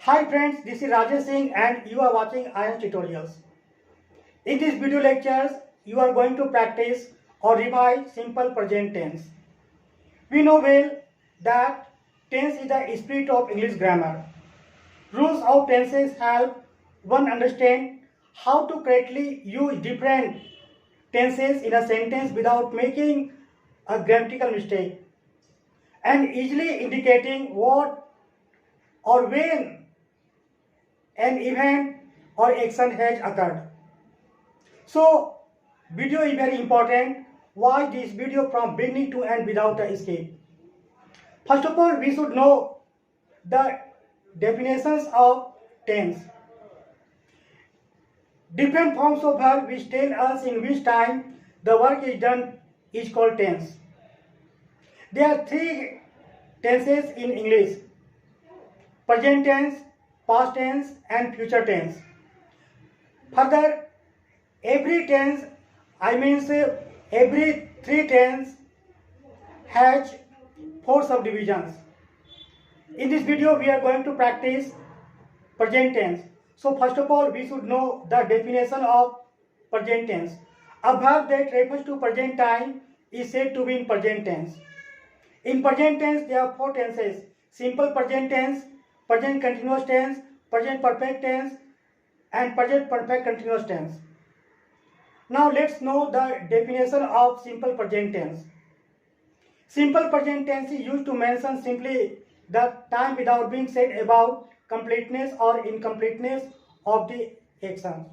Hi friends, this is Rajesh Singh and you are watching Ayansh Tutorials. In this video lectures, you are going to practice or revise simple present tense. We know well that tense is the spirit of English grammar. Rules of tenses help one understand how to correctly use different tenses in a sentence without making a grammatical mistake and easily indicating what or when an event or action has occurred. So, video is very important. Watch this video from beginning to end without a skip. First of all, we should know the definitions of tense. Different forms of verb which tell us in which time the work is done is called tense. There are three tenses in English: present tense, past tense and future tense. Further, every tense, every three tense has four subdivisions. In this video, we are going to practice present tense. So first of all, we should know the definition of present tense. A verb that refers to present time is said to be in present tense. In present tense, there are four tenses: simple present tense, present continuous tense, present perfect tense and present perfect continuous tense. Now let's know the definition of simple present tense. Simple present tense is used to mention simply the time without being said about completeness or incompleteness of the action.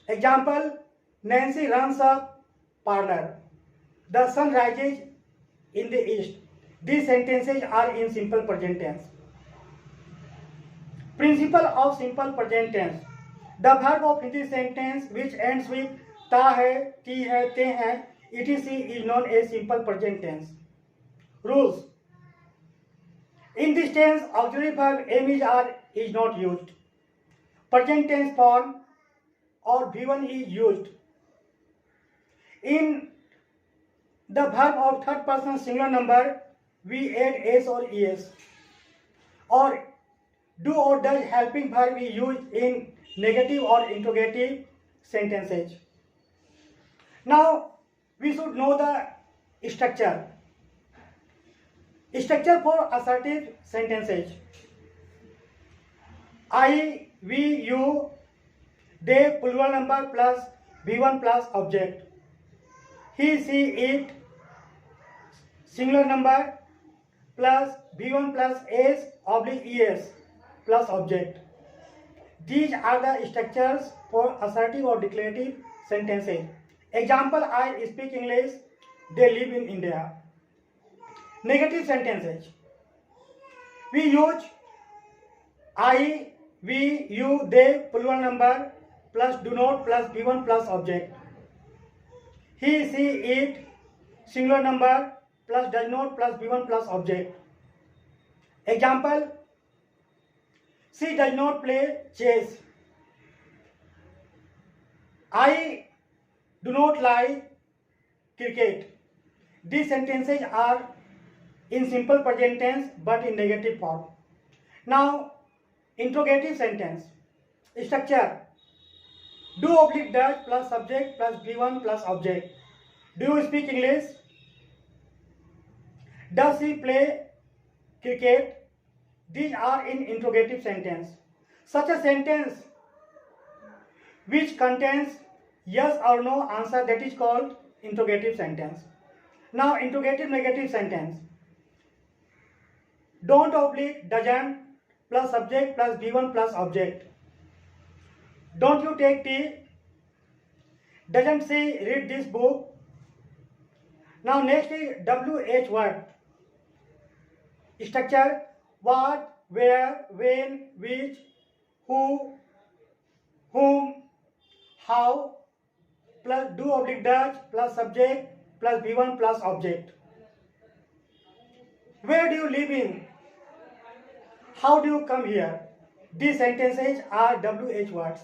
Example: Nancy runs a parlor. The sun rises in the east. These sentences are in simple present tense. Principle of simple present tense. The verb of this sentence which ends with ta hai, ti hai, te hai, etc. is known as simple present tense. Rules. In this tense, auxiliary verb am is are is not used. Present tense form or V1 is used. In the verb of third person singular number, we add s or es. Or do or does helping verb is used in negative or interrogative sentences. Now we should know the structure. Structure for assertive sentences: I, we, you, they plural number plus V1 plus object. He, she, it singular number plus V1 plus s oblique es plus object. These are the structures for assertive or declarative sentences. Example: I speak English, they live in India. Negative sentences. We use I, we, you, they plural number plus do not plus V1 plus object. He, she, it singular number plus does not plus V1 plus object. Example: she does not play chess. I do not like cricket. These sentences are in simple present tense but in negative form. Now, interrogative sentence. Structure: do oblique does plus subject plus V1 plus object. Do you speak English? Does he play cricket? These are in interrogative sentence. Such a sentence which contains yes or no answer, that is called interrogative sentence. Now interrogative negative sentence. Don't oblique doesn't plus subject plus V1 plus object. Don't you take tea? Doesn't she read this book? Now next is WH word. Structure: what, where, when, which, who, whom, how plus do oblique does plus subject plus V1 plus object. Where do you live in? How do you come here? These sentences are WH words.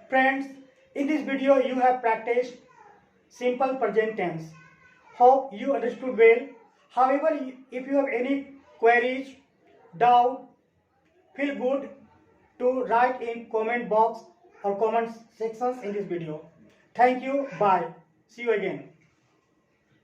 Friends, in this video you have practiced simple present tense. Hope you understood well. However, if you have any queries, doubt, feel good to write in comment box or comment sections in this video. Thank you. Bye. See you again.